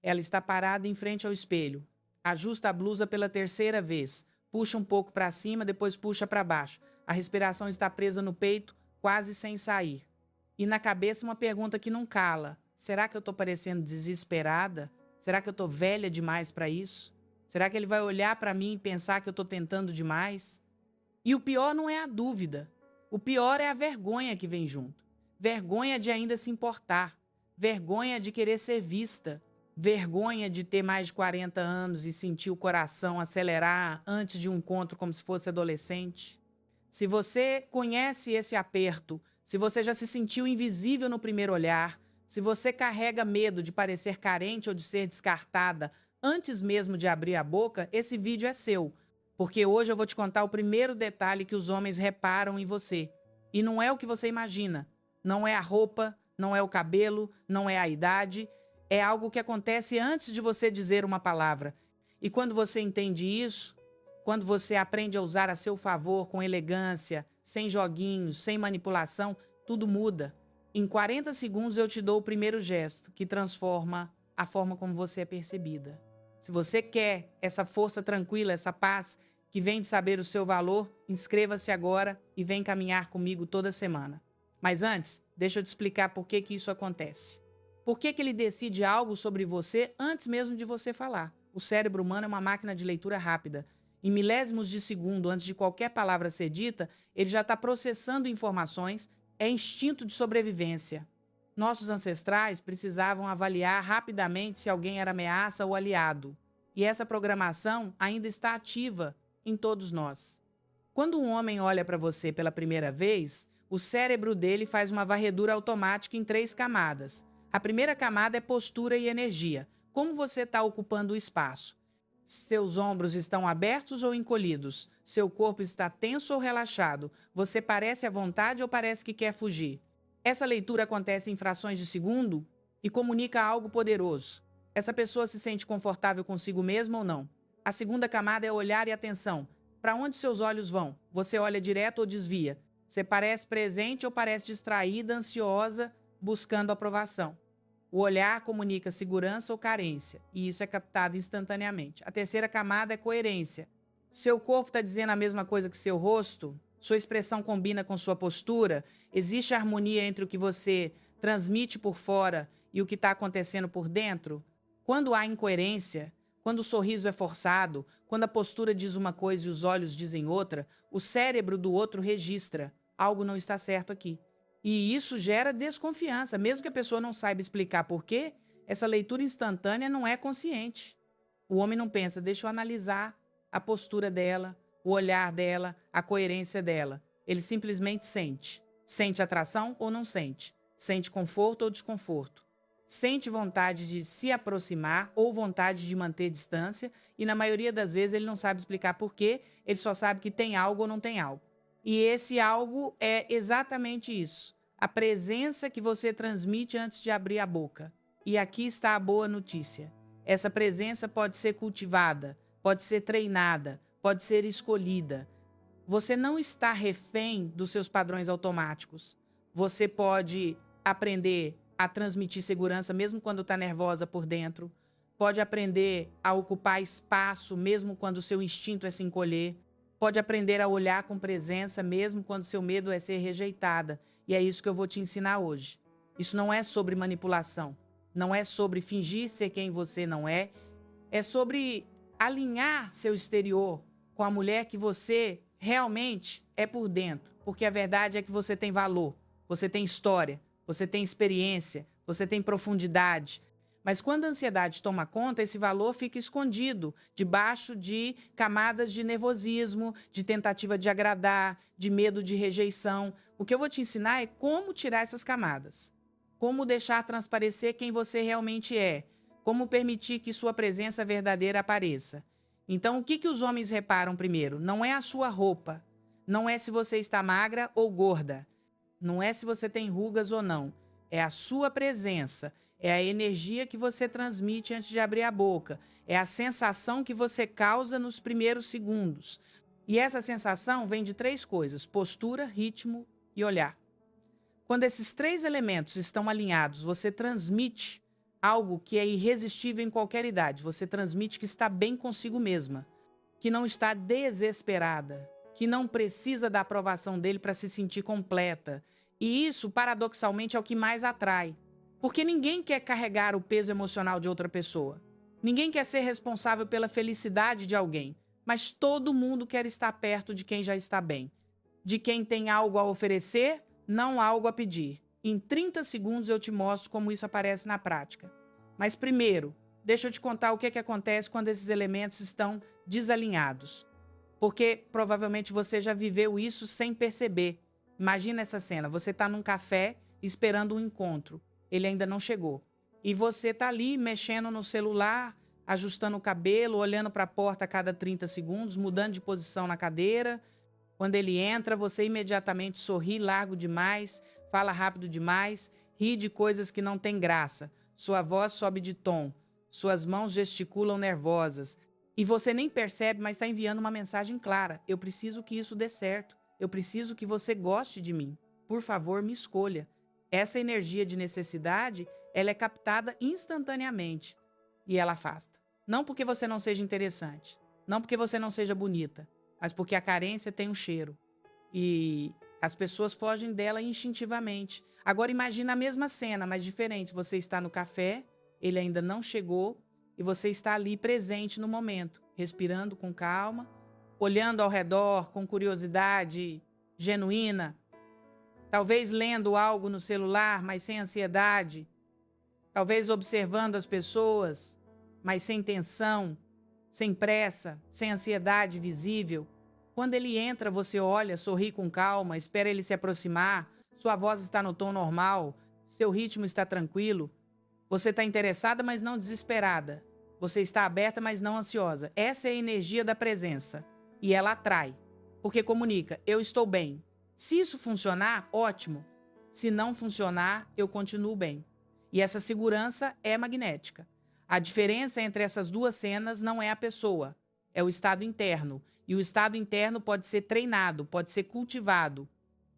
Ela está parada em frente ao espelho. Ajusta a blusa pela terceira vez. Puxa um pouco para cima, depois puxa para baixo. A respiração está presa no peito, quase sem sair. E na cabeça uma pergunta que não cala. Será que eu estou parecendo desesperada? Será que eu estou velha demais para isso? Será que ele vai olhar para mim e pensar que eu estou tentando demais? E o pior não é a dúvida. O pior é a vergonha que vem junto. Vergonha de ainda se importar. Vergonha de querer ser vista. Vergonha de ter mais de 40 anos e sentir o coração acelerar antes de um encontro como se fosse adolescente. Se você conhece esse aperto, se você já se sentiu invisível no primeiro olhar, se você carrega medo de parecer carente ou de ser descartada antes mesmo de abrir a boca, esse vídeo é seu. Porque hoje eu vou te contar o primeiro detalhe que os homens reparam em você. E não é o que você imagina. Não é a roupa, não é o cabelo, não é a idade. É algo que acontece antes de você dizer uma palavra. E quando você entende isso, quando você aprende a usar a seu favor com elegância, sem joguinhos, sem manipulação, tudo muda. Em 40 segundos eu te dou o primeiro gesto que transforma a forma como você é percebida. Se você quer essa força tranquila, essa paz que vem de saber o seu valor, inscreva-se agora e vem caminhar comigo toda semana. Mas antes, deixa eu te explicar por que isso acontece. Por que ele decide algo sobre você antes mesmo de você falar? O cérebro humano é uma máquina de leitura rápida. Em milésimos de segundo, antes de qualquer palavra ser dita, ele já está processando informações, é instinto de sobrevivência. Nossos ancestrais precisavam avaliar rapidamente se alguém era ameaça ou aliado. E essa programação ainda está ativa em todos nós. Quando um homem olha para você pela primeira vez, o cérebro dele faz uma varredura automática em 3 camadas. A primeira camada é postura e energia. Como você está ocupando o espaço? Seus ombros estão abertos ou encolhidos? Seu corpo está tenso ou relaxado? Você parece à vontade ou parece que quer fugir? Essa leitura acontece em frações de segundo e comunica algo poderoso. Essa pessoa se sente confortável consigo mesma ou não? A segunda camada é olhar e atenção. Para onde seus olhos vão? Você olha direto ou desvia? Você parece presente ou parece distraída, ansiosa, buscando aprovação? O olhar comunica segurança ou carência, e isso é captado instantaneamente. A terceira camada é coerência. Seu corpo está dizendo a mesma coisa que seu rosto? Sua expressão combina com sua postura? Existe harmonia entre o que você transmite por fora e o que está acontecendo por dentro? Quando há incoerência, quando o sorriso é forçado, quando a postura diz uma coisa e os olhos dizem outra, o cérebro do outro registra. Algo não está certo aqui. E isso gera desconfiança, mesmo que a pessoa não saiba explicar por quê, essa leitura instantânea não é consciente. O homem não pensa, deixa eu analisar a postura dela, o olhar dela, a coerência dela. Ele simplesmente sente. Sente atração ou não sente? Sente conforto ou desconforto? Sente vontade de se aproximar ou vontade de manter distância, e na maioria das vezes ele não sabe explicar por quê, ele só sabe que tem algo ou não tem algo. E esse algo é exatamente isso, a presença que você transmite antes de abrir a boca. E aqui está a boa notícia. Essa presença pode ser cultivada, pode ser treinada, pode ser escolhida. Você não está refém dos seus padrões automáticos. Você pode aprender a transmitir segurança mesmo quando está nervosa por dentro. Pode aprender a ocupar espaço mesmo quando o seu instinto é se encolher. Pode aprender a olhar com presença mesmo quando seu medo é ser rejeitada. E é isso que eu vou te ensinar hoje. Isso não é sobre manipulação. Não é sobre fingir ser quem você não é. É sobre alinhar seu exterior com a mulher que você realmente é por dentro. Porque a verdade é que você tem valor, você tem história, você tem experiência, você tem profundidade. Mas quando a ansiedade toma conta, esse valor fica escondido debaixo de camadas de nervosismo, de tentativa de agradar, de medo de rejeição. O que eu vou te ensinar é como tirar essas camadas. Como deixar transparecer quem você realmente é. Como permitir que sua presença verdadeira apareça. Então, o que os homens reparam primeiro? Não é a sua roupa. Não é se você está magra ou gorda. Não é se você tem rugas ou não. É a sua presença. É a energia que você transmite antes de abrir a boca. É a sensação que você causa nos primeiros segundos. E essa sensação vem de 3 coisas: postura, ritmo e olhar. Quando esses 3 elementos estão alinhados, você transmite Algo que é irresistível em qualquer idade. Você transmite que está bem consigo mesma, que não está desesperada, que não precisa da aprovação dele para se sentir completa. E isso, paradoxalmente, é o que mais atrai. Porque ninguém quer carregar o peso emocional de outra pessoa. Ninguém quer ser responsável pela felicidade de alguém. Mas todo mundo quer estar perto de quem já está bem. De quem tem algo a oferecer, não algo a pedir. Em 30 segundos eu te mostro como isso aparece na prática. Mas primeiro, deixa eu te contar o que acontece quando esses elementos estão desalinhados. Porque provavelmente você já viveu isso sem perceber. Imagina essa cena, você está num café esperando um encontro. Ele ainda não chegou. E você está ali mexendo no celular, ajustando o cabelo, olhando para a porta a cada 30 segundos, mudando de posição na cadeira. Quando ele entra, você imediatamente sorri largo demais, fala rápido demais, ri de coisas que não têm graça. Sua voz sobe de tom, suas mãos gesticulam nervosas. E você nem percebe, mas está enviando uma mensagem clara. Eu preciso que isso dê certo. Eu preciso que você goste de mim. Por favor, me escolha. Essa energia de necessidade, ela é captada instantaneamente. E ela afasta. Não porque você não seja interessante, não porque você não seja bonita, mas porque a carência tem um cheiro. E as pessoas fogem dela instintivamente. Agora imagina a mesma cena, mas diferente. Você está no café, ele ainda não chegou, e você está ali presente no momento, respirando com calma, olhando ao redor com curiosidade genuína, talvez lendo algo no celular, mas sem ansiedade, talvez observando as pessoas, mas sem tensão, sem pressa, sem ansiedade visível. Quando ele entra, você olha, sorri com calma, espera ele se aproximar, sua voz está no tom normal, seu ritmo está tranquilo. Você está interessada, mas não desesperada. Você está aberta, mas não ansiosa. Essa é a energia da presença. E ela atrai, porque comunica, eu estou bem. Se isso funcionar, ótimo. Se não funcionar, eu continuo bem. E essa segurança é magnética. A diferença entre essas duas cenas não é a pessoa, é o estado interno. E o estado interno pode ser treinado, pode ser cultivado,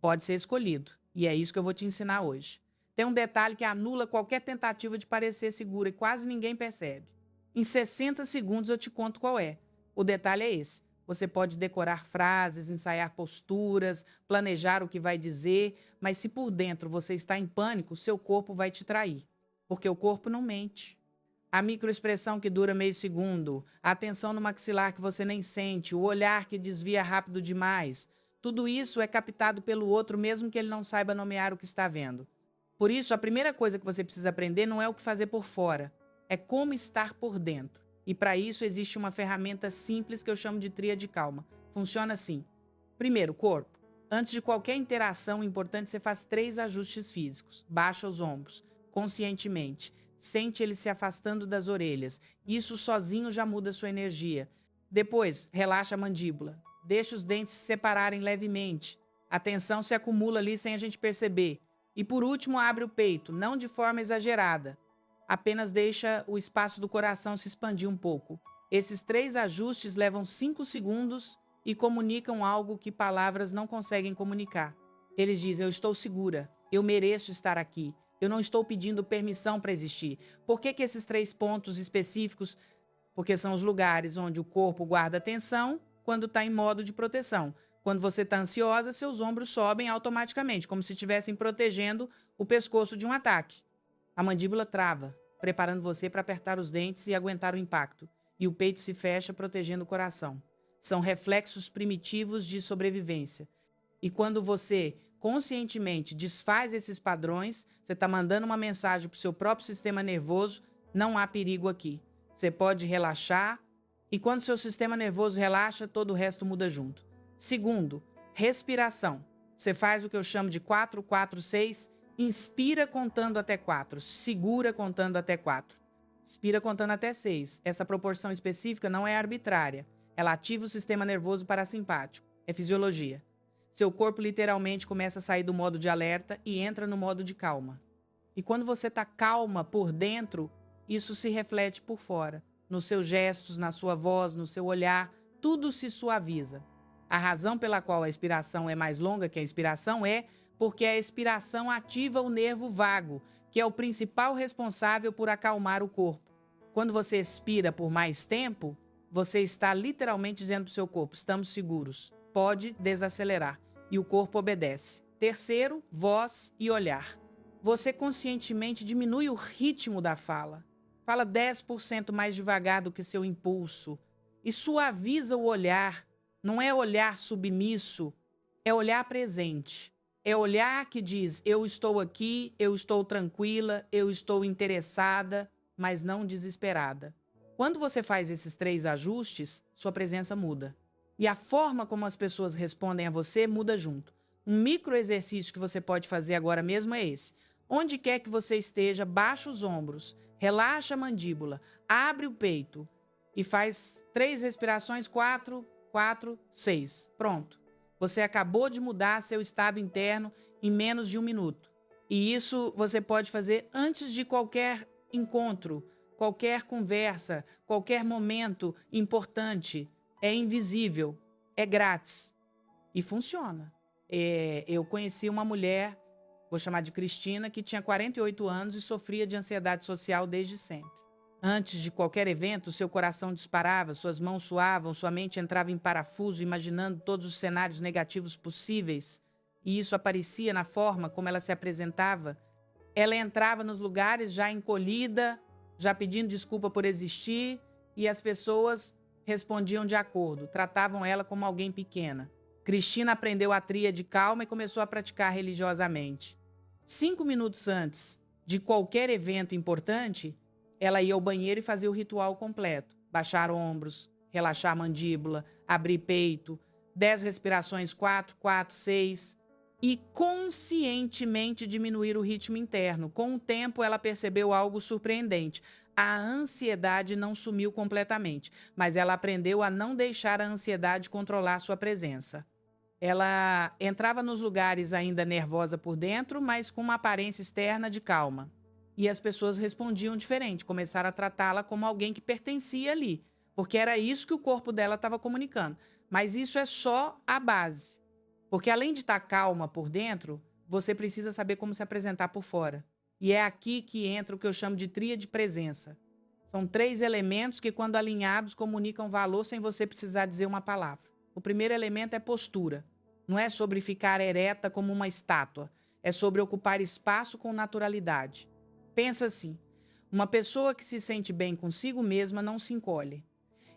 pode ser escolhido. E é isso que eu vou te ensinar hoje. Tem um detalhe que anula qualquer tentativa de parecer segura e quase ninguém percebe. Em 60 segundos eu te conto qual é. O detalhe é esse. Você pode decorar frases, ensaiar posturas, planejar o que vai dizer, mas se por dentro você está em pânico, seu corpo vai te trair. Porque o corpo não mente. A microexpressão que dura meio segundo, a atenção no maxilar que você nem sente, o olhar que desvia rápido demais, tudo isso é captado pelo outro mesmo que ele não saiba nomear o que está vendo. Por isso, a primeira coisa que você precisa aprender não é o que fazer por fora, é como estar por dentro. E para isso existe uma ferramenta simples que eu chamo de tríade calma. Funciona assim. Primeiro, corpo. Antes de qualquer interação importante, você faz 3 ajustes físicos. Baixa os ombros, conscientemente. Sente ele se afastando das orelhas. Isso sozinho já muda a sua energia. Depois, relaxa a mandíbula. Deixa os dentes se separarem levemente. A tensão se acumula ali sem a gente perceber. E por último, abre o peito, não de forma exagerada. Apenas deixa o espaço do coração se expandir um pouco. Esses 3 ajustes levam 5 segundos e comunicam algo que palavras não conseguem comunicar. Eles dizem, eu estou segura, eu mereço estar aqui, eu não estou pedindo permissão para existir. Por que esses 3 pontos específicos? Porque são os lugares onde o corpo guarda atenção quando está em modo de proteção. Quando você está ansiosa, seus ombros sobem automaticamente, como se estivessem protegendo o pescoço de um ataque. A mandíbula trava, preparando você para apertar os dentes e aguentar o impacto. E o peito se fecha, protegendo o coração. São reflexos primitivos de sobrevivência. E quando você conscientemente desfaz esses padrões, você está mandando uma mensagem para o seu próprio sistema nervoso, não há perigo aqui. Você pode relaxar, e quando seu sistema nervoso relaxa, todo o resto muda junto. Segundo, respiração. Você faz o que eu chamo de 4, 4, 6. Inspira contando até 4, segura contando até 4. Expira contando até 6. Essa proporção específica não é arbitrária. Ela ativa o sistema nervoso parasimpático. É fisiologia. Seu corpo literalmente começa a sair do modo de alerta e entra no modo de calma. E quando você está calma por dentro, isso se reflete por fora. Nos seus gestos, na sua voz, no seu olhar, tudo se suaviza. A razão pela qual a expiração é mais longa que a inspiração é porque a expiração ativa o nervo vago, que é o principal responsável por acalmar o corpo. Quando você expira por mais tempo, você está literalmente dizendo para o seu corpo: estamos seguros, pode desacelerar. E o corpo obedece. Terceiro, voz e olhar. Você conscientemente diminui o ritmo da fala. Fala 10% mais devagar do que seu impulso. E suaviza o olhar. Não é olhar submisso, é olhar presente. É olhar que diz: eu estou aqui, eu estou tranquila, eu estou interessada, mas não desesperada. Quando você faz esses 3 ajustes, sua presença muda. E a forma como as pessoas respondem a você muda junto. Um micro exercício que você pode fazer agora mesmo é esse. Onde quer que você esteja, baixa os ombros, relaxa a mandíbula, abre o peito e faz 3 respirações, 4, 4, 6. Pronto. Você acabou de mudar seu estado interno em menos de 1 minuto. E isso você pode fazer antes de qualquer encontro, qualquer conversa, qualquer momento importante. É invisível, é grátis e funciona. Eu conheci uma mulher, vou chamar de Cristina, que tinha 48 anos e sofria de ansiedade social desde sempre. Antes de qualquer evento, seu coração disparava, suas mãos suavam, sua mente entrava em parafuso, imaginando todos os cenários negativos possíveis. E isso aparecia na forma como ela se apresentava. Ela entrava nos lugares já encolhida, já pedindo desculpa por existir, e as pessoas respondiam de acordo, tratavam ela como alguém pequena. Cristina aprendeu a tríade calma e começou a praticar religiosamente. 5 minutos antes de qualquer evento importante, ela ia ao banheiro e fazia o ritual completo. Baixar ombros, relaxar a mandíbula, abrir peito, 10 respirações, 4, 4, 6. E conscientemente diminuir o ritmo interno. Com o tempo, ela percebeu algo surpreendente. A ansiedade não sumiu completamente, mas ela aprendeu a não deixar a ansiedade controlar sua presença. Ela entrava nos lugares ainda nervosa por dentro, mas com uma aparência externa de calma. E as pessoas respondiam diferente, começaram a tratá-la como alguém que pertencia ali, porque era isso que o corpo dela estava comunicando. Mas isso é só a base. Porque além de estar calma por dentro, você precisa saber como se apresentar por fora. E é aqui que entra o que eu chamo de tríade presença. São 3 elementos que, quando alinhados, comunicam valor sem você precisar dizer uma palavra. O primeiro elemento é postura. Não é sobre ficar ereta como uma estátua. É sobre ocupar espaço com naturalidade. Pensa assim, uma pessoa que se sente bem consigo mesma não se encolhe.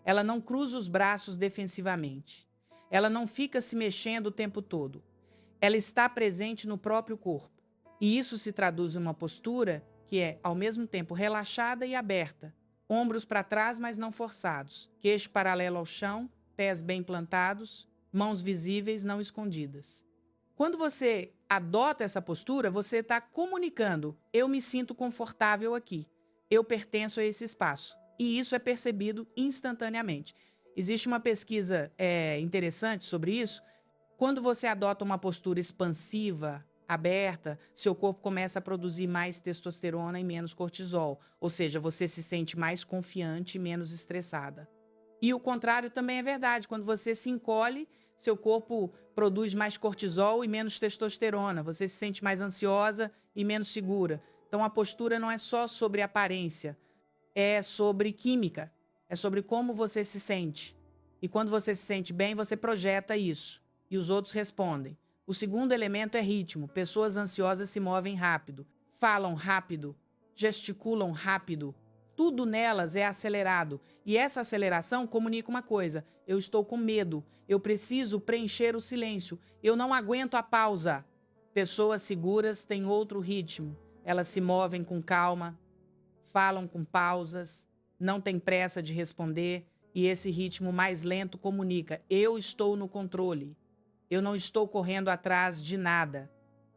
Ela não cruza os braços defensivamente. Ela não fica se mexendo o tempo todo. Ela está presente no próprio corpo. E isso se traduz em uma postura que é, ao mesmo tempo, relaxada e aberta. Ombros para trás, mas não forçados. Queixo paralelo ao chão, pés bem plantados, mãos visíveis, não escondidas. Quando você adota essa postura, você está comunicando: eu me sinto confortável aqui, eu pertenço a esse espaço. E isso é percebido instantaneamente. Existe uma pesquisa interessante sobre isso. Quando você adota uma postura expansiva, aberta, seu corpo começa a produzir mais testosterona e menos cortisol. Ou seja, você se sente mais confiante e menos estressada. E o contrário também é verdade. Quando você se encolhe, seu corpo produz mais cortisol e menos testosterona. Você se sente mais ansiosa e menos segura. Então, a postura não é só sobre aparência, é sobre química, é sobre como você se sente. E quando você se sente bem, você projeta isso. E os outros respondem. O segundo elemento é ritmo. Pessoas ansiosas se movem rápido, falam rápido, gesticulam rápido. Tudo nelas é acelerado. E essa aceleração comunica uma coisa: eu estou com medo, eu preciso preencher o silêncio, eu não aguento a pausa. Pessoas seguras têm outro ritmo. Elas se movem com calma, falam com pausas, não têm pressa de responder. E esse ritmo mais lento comunica: eu estou no controle. Eu não estou correndo atrás de nada.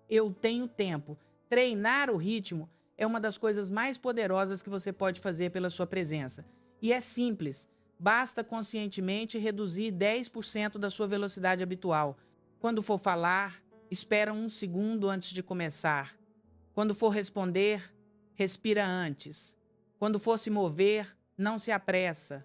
Eu tenho tempo. Treinar o ritmo é uma das coisas mais poderosas que você pode fazer pela sua presença. E é simples. Basta conscientemente reduzir 10% da sua velocidade habitual. Quando for falar, espera 1 segundo antes de começar. Quando for responder, respira antes. Quando for se mover, não se apressa.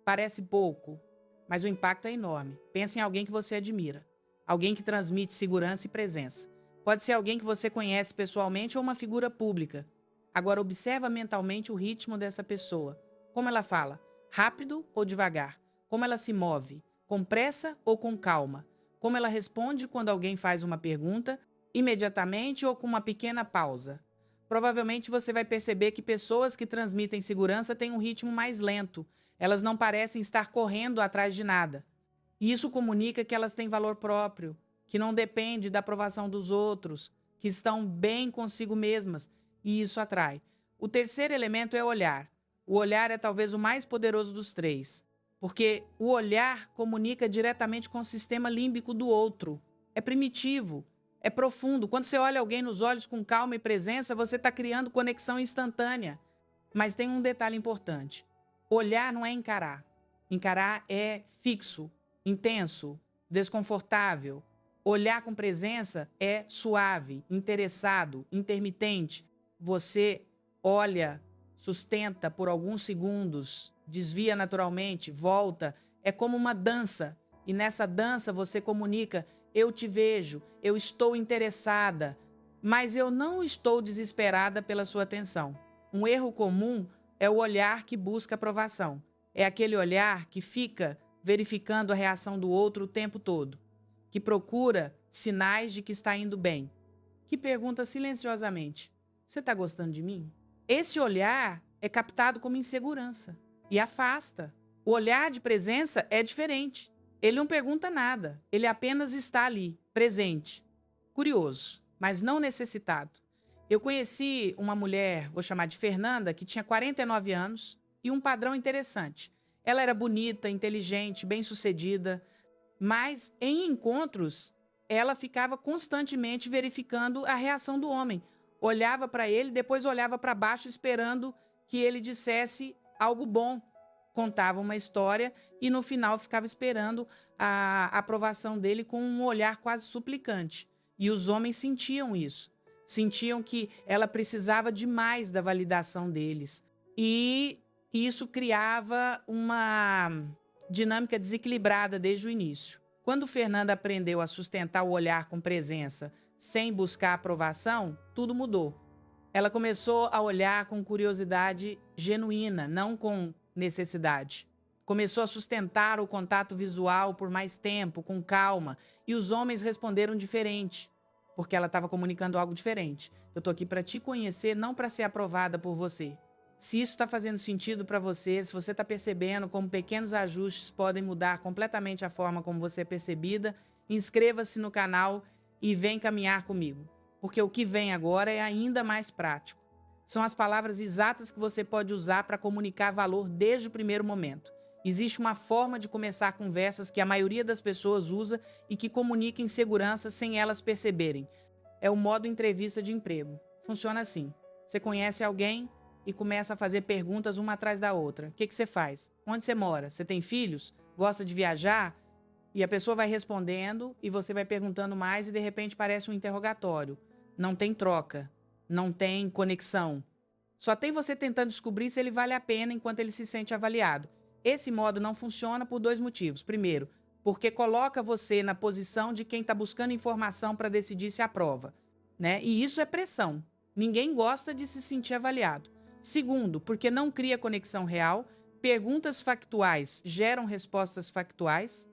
Parece pouco, mas o impacto é enorme. Pense em alguém que você admira. Alguém que transmite segurança e presença. Pode ser alguém que você conhece pessoalmente ou uma figura pública. Agora observa mentalmente o ritmo dessa pessoa. Como ela fala, rápido ou devagar? Como ela se move, com pressa ou com calma? Como ela responde quando alguém faz uma pergunta, imediatamente ou com uma pequena pausa? Provavelmente você vai perceber que pessoas que transmitem segurança têm um ritmo mais lento. Elas não parecem estar correndo atrás de nada. E isso comunica que elas têm valor próprio, que não depende da aprovação dos outros, que estão bem consigo mesmas, e isso atrai. O terceiro elemento é o olhar. O olhar é talvez o mais poderoso dos três, porque o olhar comunica diretamente com o sistema límbico do outro. É primitivo, é profundo. Quando você olha alguém nos olhos com calma e presença, você está criando conexão instantânea. Mas tem um detalhe importante: olhar não é encarar. Encarar é fixo, intenso, desconfortável. Olhar com presença é suave, interessado, intermitente. Você olha, sustenta por alguns segundos, desvia naturalmente, volta. É como uma dança. E nessa dança você comunica: eu te vejo, eu estou interessada, mas eu não estou desesperada pela sua atenção. Um erro comum é o olhar que busca aprovação. É aquele olhar que fica verificando a reação do outro o tempo todo, que procura sinais de que está indo bem, que pergunta silenciosamente: você está gostando de mim? Esse olhar é captado como insegurança e afasta. O olhar de presença é diferente. Ele não pergunta nada, ele apenas está ali, presente, curioso, mas não necessitado. Eu conheci uma mulher, vou chamar de Fernanda, que tinha 49 anos e um padrão interessante. Ela era bonita, inteligente, bem-sucedida, mas em encontros ela ficava constantemente verificando a reação do homem. Olhava para ele, depois olhava para baixo esperando que ele dissesse algo bom. Contava uma história e no final ficava esperando a aprovação dele com um olhar quase suplicante. E os homens sentiam isso. Sentiam que ela precisava demais da validação deles. E isso criava uma dinâmica desequilibrada desde o início. Quando Fernanda aprendeu a sustentar o olhar com presença, sem buscar aprovação, tudo mudou. Ela começou a olhar com curiosidade genuína, não com necessidade. Começou a sustentar o contato visual por mais tempo, com calma, e os homens responderam diferente, porque ela estava comunicando algo diferente. Eu estou aqui para te conhecer, não para ser aprovada por você. Se isso está fazendo sentido para você, se você está percebendo como pequenos ajustes podem mudar completamente a forma como você é percebida, inscreva-se no canal e vem caminhar comigo, porque o que vem agora é ainda mais prático. São as palavras exatas que você pode usar para comunicar valor desde o primeiro momento. Existe uma forma de começar conversas que a maioria das pessoas usa e que comunica insegurança sem elas perceberem. É o modo entrevista de emprego. Funciona assim: você conhece alguém e começa a fazer perguntas uma atrás da outra. O que você faz? Onde você mora? Você tem filhos? Gosta de viajar? E a pessoa vai respondendo e você vai perguntando mais e de repente parece um interrogatório. Não tem troca, não tem conexão. Só tem você tentando descobrir se ele vale a pena enquanto ele se sente avaliado. Esse modo não funciona por dois motivos. Primeiro, porque coloca você na posição de quem está buscando informação para decidir se aprova, né? E isso é pressão. Ninguém gosta de se sentir avaliado. Segundo, porque não cria conexão real. Perguntas factuais geram respostas factuais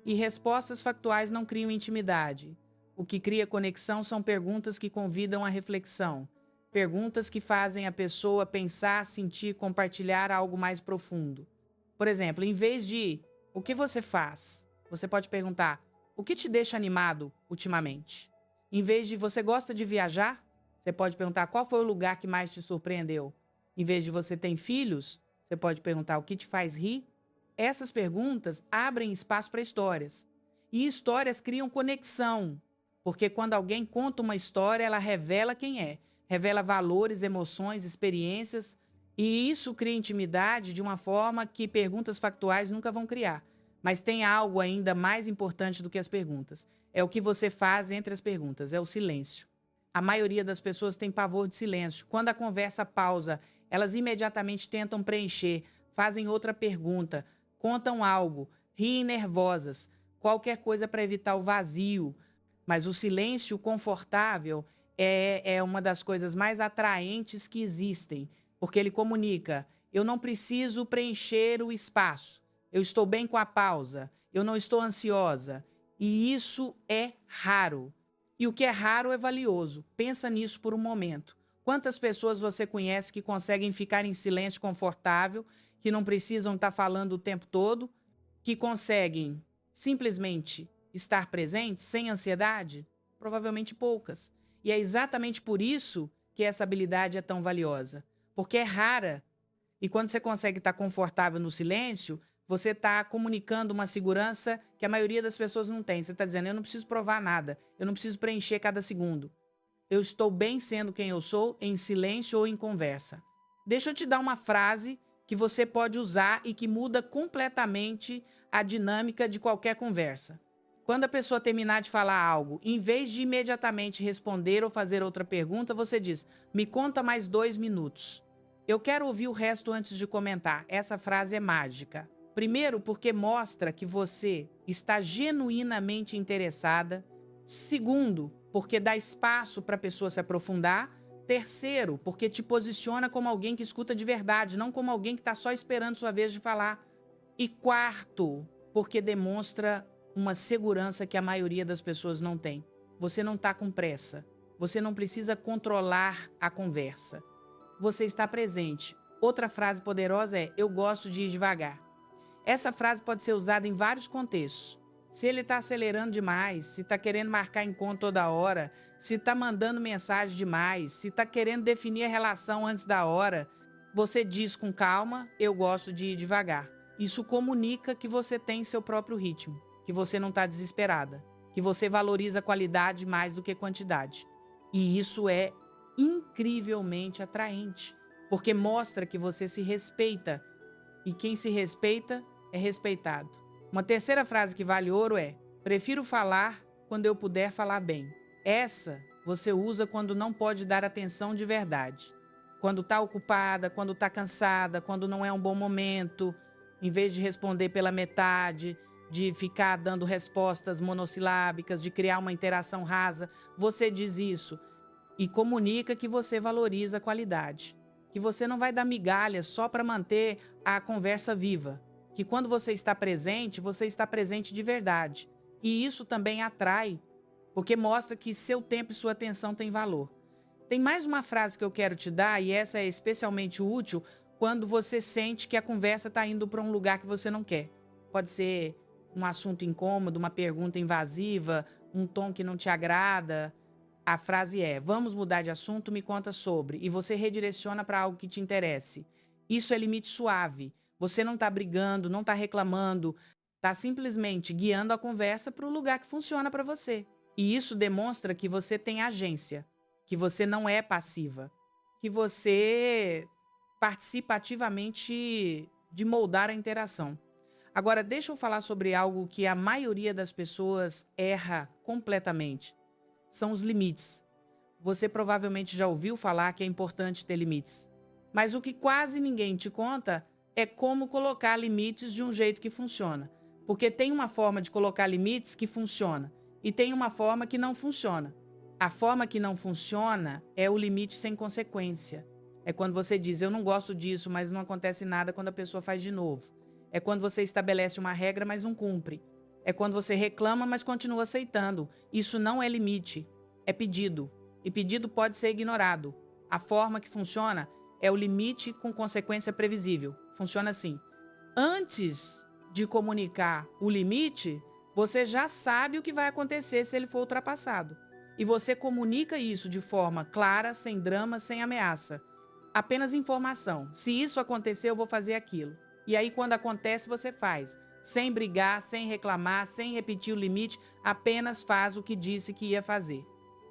e respostas factuais não criam intimidade. O que cria conexão são perguntas que convidam à reflexão. Perguntas que fazem a pessoa pensar, sentir, compartilhar algo mais profundo. Por exemplo, em vez de "o que você faz?", você pode perguntar "o que te deixa animado ultimamente?". Em vez de "você gosta de viajar?", você pode perguntar "qual foi o lugar que mais te surpreendeu?". Em vez de "você tem filhos?", você pode perguntar "o que te faz rir?". Essas perguntas abrem espaço para histórias. E histórias criam conexão, porque quando alguém conta uma história, ela revela quem é, revela valores, emoções, experiências, e isso cria intimidade de uma forma que perguntas factuais nunca vão criar. Mas tem algo ainda mais importante do que as perguntas. É o que você faz entre as perguntas, é o silêncio. A maioria das pessoas tem pavor de silêncio. Quando a conversa pausa, elas imediatamente tentam preencher, fazem outra pergunta, contam algo, riem nervosas, qualquer coisa para evitar o vazio. Mas o silêncio confortável é uma das coisas mais atraentes que existem, porque ele comunica: eu não preciso preencher o espaço, eu estou bem com a pausa, eu não estou ansiosa. E isso é raro. E o que é raro é valioso. Pensa nisso por um momento. Quantas pessoas você conhece que conseguem ficar em silêncio confortável, que não precisam estar falando o tempo todo, que conseguem simplesmente estar presentes sem ansiedade? Provavelmente poucas. E é exatamente por isso que essa habilidade é tão valiosa, porque é rara. E quando você consegue estar confortável no silêncio, você está comunicando uma segurança que a maioria das pessoas não tem. Você está dizendo: eu não preciso provar nada, eu não preciso preencher cada segundo. Eu estou bem sendo quem eu sou, em silêncio ou em conversa. Deixa eu te dar uma frase que você pode usar e que muda completamente a dinâmica de qualquer conversa. Quando a pessoa terminar de falar algo, em vez de imediatamente responder ou fazer outra pergunta, você diz: me conta mais 2 minutos. Eu quero ouvir o resto antes de comentar. Essa frase é mágica. Primeiro, porque mostra que você está genuinamente interessada. Segundo, porque dá espaço para a pessoa se aprofundar. Terceiro, porque te posiciona como alguém que escuta de verdade, não como alguém que está só esperando sua vez de falar. E quarto, porque demonstra uma segurança que a maioria das pessoas não tem. Você não está com pressa. Você não precisa controlar a conversa. Você está presente. Outra frase poderosa é: eu gosto de ir devagar. Essa frase pode ser usada em vários contextos. Se ele está acelerando demais, se está querendo marcar encontro toda hora, se está mandando mensagem demais, se está querendo definir a relação antes da hora, você diz com calma: eu gosto de ir devagar. Isso comunica que você tem seu próprio ritmo, que você não está desesperada, que você valoriza qualidade mais do que quantidade. E isso é incrivelmente atraente, porque mostra que você se respeita, e quem se respeita é respeitado. Uma terceira frase que vale ouro é: prefiro falar quando eu puder falar bem. Essa você usa quando não pode dar atenção de verdade. Quando está ocupada, quando está cansada, quando não é um bom momento, em vez de responder pela metade, de ficar dando respostas monossilábicas, de criar uma interação rasa, você diz isso e comunica que você valoriza a qualidade, que você não vai dar migalhas só para manter a conversa viva, que quando você está presente de verdade. E isso também atrai, porque mostra que seu tempo e sua atenção têm valor. Tem mais uma frase que eu quero te dar, e essa é especialmente útil quando você sente que a conversa está indo para um lugar que você não quer. Pode ser um assunto incômodo, uma pergunta invasiva, um tom que não te agrada. A frase é: vamos mudar de assunto, me conta sobre. E você redireciona para algo que te interesse. Isso é limite suave. Você não está brigando, não está reclamando, está simplesmente guiando a conversa para o lugar que funciona para você. E isso demonstra que você tem agência, que você não é passiva, que você participa ativamente de moldar a interação. Agora, deixa eu falar sobre algo que a maioria das pessoas erra completamente. São os limites. Você provavelmente já ouviu falar que é importante ter limites. Mas o que quase ninguém te conta é como colocar limites de um jeito que funciona. Porque tem uma forma de colocar limites que funciona e tem uma forma que não funciona. A forma que não funciona é o limite sem consequência. É quando você diz: eu não gosto disso, mas não acontece nada quando a pessoa faz de novo. É quando você estabelece uma regra, mas não cumpre. É quando você reclama, mas continua aceitando. Isso não é limite, é pedido. E pedido pode ser ignorado. A forma que funciona é o limite com consequência previsível. Funciona assim: antes de comunicar o limite, você já sabe o que vai acontecer se ele for ultrapassado. E você comunica isso de forma clara, sem drama, sem ameaça. Apenas informação. Se isso acontecer, eu vou fazer aquilo. E aí, quando acontece, você faz. Sem brigar, sem reclamar, sem repetir o limite, apenas faz o que disse que ia fazer.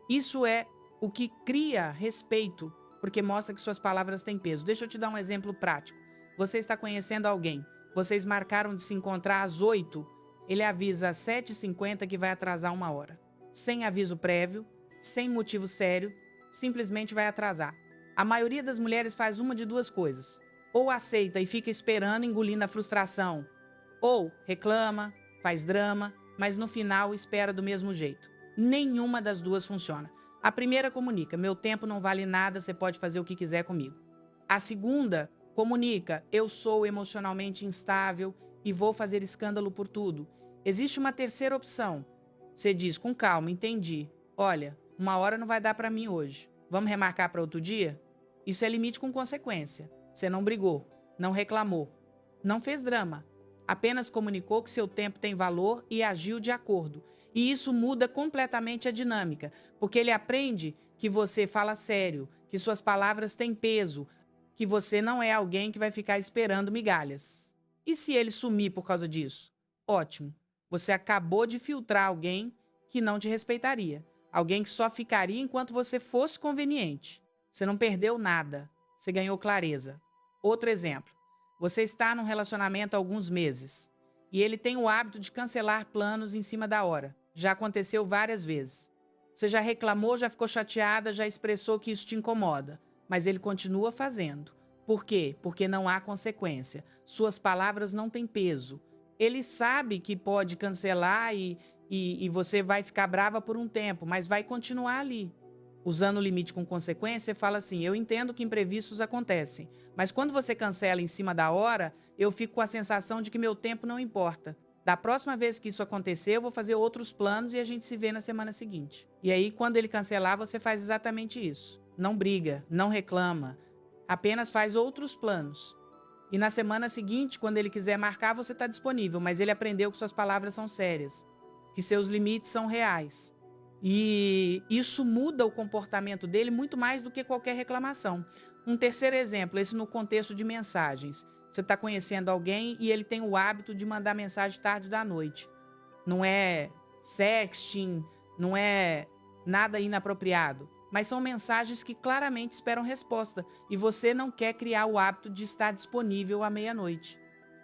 Isso é o que cria respeito, porque mostra que suas palavras têm peso. Deixa eu te dar um exemplo prático. Você está conhecendo alguém, vocês marcaram de se encontrar às 8, ele avisa às 7h50 que vai atrasar 1 hora. Sem aviso prévio, sem motivo sério, simplesmente vai atrasar. A maioria das mulheres faz uma de duas coisas: ou aceita e fica esperando, engolindo a frustração, ou reclama, faz drama, mas no final espera do mesmo jeito. Nenhuma das duas funciona. A primeira comunica: meu tempo não vale nada, você pode fazer o que quiser comigo. A segunda comunica: eu sou emocionalmente instável e vou fazer escândalo por tudo. Existe uma terceira opção. Você diz com calma: entendi. Olha, 1 hora não vai dar para mim hoje. Vamos remarcar para outro dia? Isso é limite com consequência. Você não brigou, não reclamou, não fez drama. Apenas comunicou que seu tempo tem valor e agiu de acordo. E isso muda completamente a dinâmica, porque ele aprende que você fala sério, que suas palavras têm peso, que você não é alguém que vai ficar esperando migalhas. E se ele sumir por causa disso? Ótimo. Você acabou de filtrar alguém que não te respeitaria. Alguém que só ficaria enquanto você fosse conveniente. Você não perdeu nada. Você ganhou clareza. Outro exemplo. Você está num relacionamento há alguns meses e ele tem o hábito de cancelar planos em cima da hora. Já aconteceu várias vezes. Você já reclamou, já ficou chateada, já expressou que isso te incomoda, mas ele continua fazendo. Por quê? Porque não há consequência. Suas palavras não têm peso. Ele sabe que pode cancelar e você vai ficar brava por um tempo, mas vai continuar ali. Usando o limite com consequência, você fala assim: eu entendo que imprevistos acontecem, mas quando você cancela em cima da hora, eu fico com a sensação de que meu tempo não importa. Da próxima vez que isso acontecer, eu vou fazer outros planos e a gente se vê na semana seguinte. E aí, quando ele cancelar, você faz exatamente isso. Não briga, não reclama, apenas faz outros planos. E na semana seguinte, quando ele quiser marcar, você está disponível, mas ele aprendeu que suas palavras são sérias, que seus limites são reais. E isso muda o comportamento dele muito mais do que qualquer reclamação. Um terceiro exemplo, esse no contexto de mensagens. Você está conhecendo alguém e ele tem o hábito de mandar mensagem tarde da noite. Não é sexting, não é nada inapropriado, mas são mensagens que claramente esperam resposta e você não quer criar o hábito de estar disponível à meia-noite.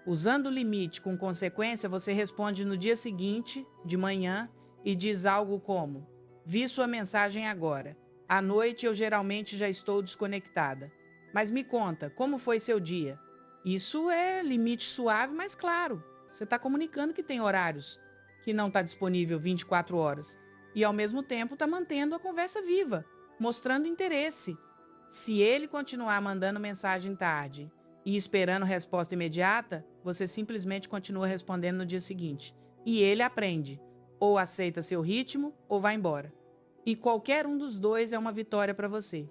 Usando o limite com consequência, você responde no dia seguinte, de manhã, e diz algo como: vi sua mensagem agora. À noite eu geralmente já estou desconectada. Mas me conta, como foi seu dia? Isso é limite suave, mas claro. Você está comunicando que tem horários que não está disponível 24 horas. E ao mesmo tempo está mantendo a conversa viva, mostrando interesse. Se ele continuar mandando mensagem tarde e esperando resposta imediata, você simplesmente continua respondendo no dia seguinte. E ele aprende. Ou aceita seu ritmo, ou vai embora. E qualquer um dos dois é uma vitória para você.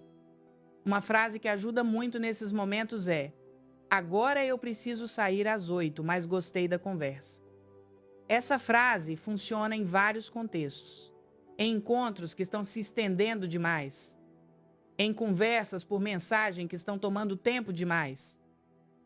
Uma frase que ajuda muito nesses momentos é: agora eu preciso sair às 8, mas gostei da conversa. Essa frase funciona em vários contextos. Em encontros que estão se estendendo demais. Em conversas por mensagem que estão tomando tempo demais.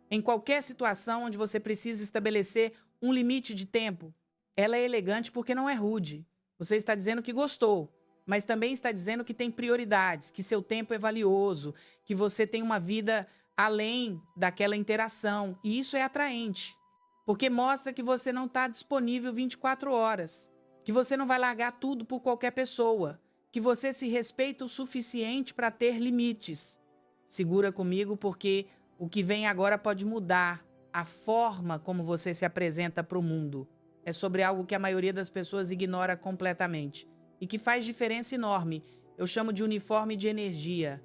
Em qualquer situação onde você precisa estabelecer um limite de tempo. Ela é elegante porque não é rude. Você está dizendo que gostou, mas também está dizendo que tem prioridades, que seu tempo é valioso, que você tem uma vida além daquela interação. E isso é atraente, porque mostra que você não está disponível 24 horas, que você não vai largar tudo por qualquer pessoa, que você se respeita o suficiente para ter limites. Segura comigo, porque o que vem agora pode mudar a forma como você se apresenta para o mundo. É sobre algo que a maioria das pessoas ignora completamente e que faz diferença enorme. Eu chamo de uniforme de energia.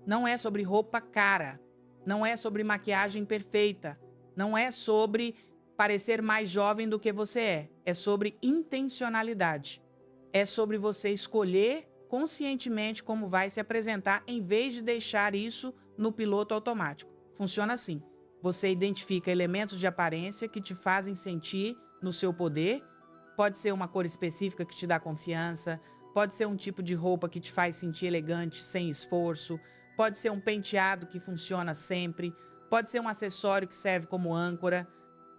Não é sobre roupa cara, não é sobre maquiagem perfeita, não é sobre parecer mais jovem do que você é. É sobre intencionalidade. É sobre você escolher conscientemente como vai se apresentar em vez de deixar isso no piloto automático. Funciona assim. Você identifica elementos de aparência que te fazem sentir no seu poder. Pode ser uma cor específica que te dá confiança, pode ser um tipo de roupa que te faz sentir elegante sem esforço, pode ser um penteado que funciona sempre, pode ser um acessório que serve como âncora.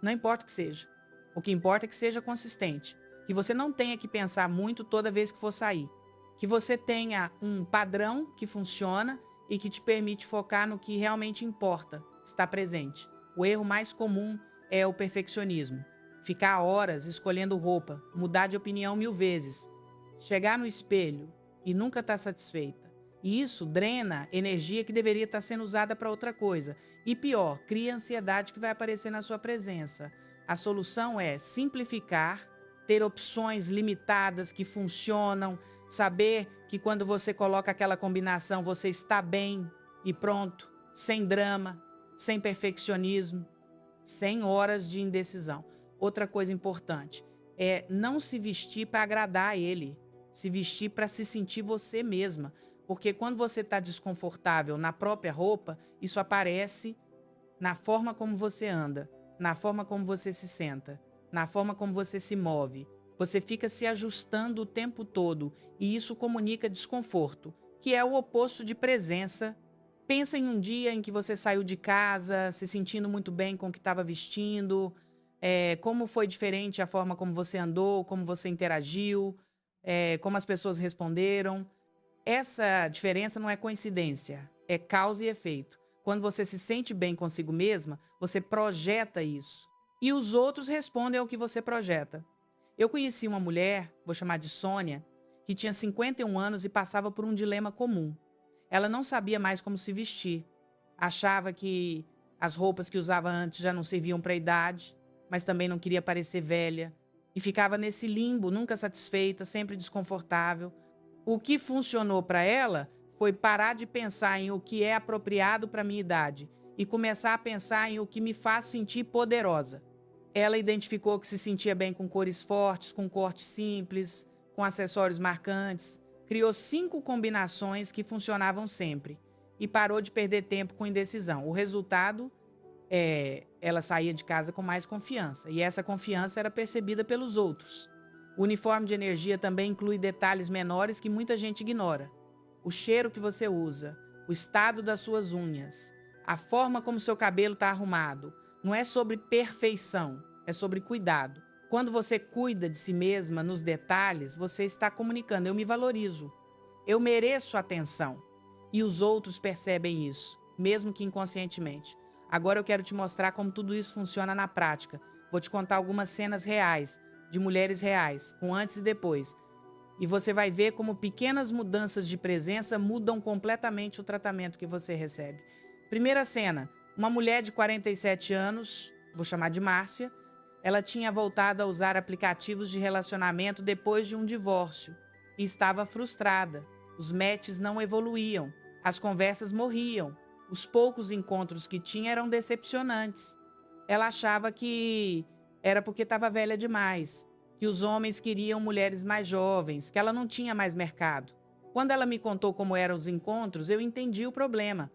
Não importa o que seja. O que importa é que seja consistente, que você não tenha que pensar muito toda vez que for sair, que você tenha um padrão que funciona e que te permite focar no que realmente importa, estar presente. O erro mais comum é o perfeccionismo. Ficar horas escolhendo roupa, mudar de opinião 1000 vezes, chegar no espelho e nunca estar satisfeita. E isso drena energia que deveria estar sendo usada para outra coisa. E pior, cria ansiedade que vai aparecer na sua presença. A solução é simplificar, ter opções limitadas que funcionam, Saber que quando você coloca aquela combinação, você está bem e pronto, sem drama, sem perfeccionismo, sem horas de indecisão. Outra coisa importante é não se vestir para agradar a ele, se vestir para se sentir você mesma. Porque quando você está desconfortável na própria roupa, isso aparece na forma como você anda, na forma como você se senta, na forma como você se move. Você fica se ajustando o tempo todo e isso comunica desconforto, que é o oposto de presença. Pensa em um dia em que você saiu de casa, se sentindo muito bem com o que estava vestindo, como foi diferente a forma como você andou, como você interagiu, como as pessoas responderam. Essa diferença não é coincidência, é causa e efeito. Quando você se sente bem consigo mesma, você projeta isso. E os outros respondem ao que você projeta. Eu conheci uma mulher, vou chamar de Sônia, que tinha 51 anos e passava por um dilema comum. Ela não sabia mais como se vestir. Achava que as roupas que usava antes já não serviam para a idade, mas também não queria parecer velha. E ficava nesse limbo, nunca satisfeita, sempre desconfortável. O que funcionou para ela foi parar de pensar em o que é apropriado para minha idade e começar a pensar em o que me faz sentir poderosa. Ela identificou que se sentia bem com cores fortes, com corte simples, com acessórios marcantes. Criou 5 combinações que funcionavam sempre e parou de perder tempo com indecisão. O resultado ela saía de casa com mais confiança e essa confiança era percebida pelos outros. O uniforme de energia também inclui detalhes menores que muita gente ignora. O cheiro que você usa, o estado das suas unhas, a forma como seu cabelo está arrumado. Não é sobre perfeição, é sobre cuidado. Quando você cuida de si mesma nos detalhes, você está comunicando: eu me valorizo, eu mereço atenção. E os outros percebem isso, mesmo que inconscientemente. Agora eu quero te mostrar como tudo isso funciona na prática. Vou te contar algumas cenas reais, de mulheres reais, com antes e depois. E você vai ver como pequenas mudanças de presença mudam completamente o tratamento que você recebe. Primeira cena, uma mulher de 47 anos, vou chamar de Márcia, ela tinha voltado a usar aplicativos de relacionamento depois de um divórcio e estava frustrada. Os matches não evoluíam, as conversas morriam, os poucos encontros que tinha eram decepcionantes. Ela achava que era porque estava velha demais, que os homens queriam mulheres mais jovens, que ela não tinha mais mercado. Quando ela me contou como eram os encontros, eu entendi o problema.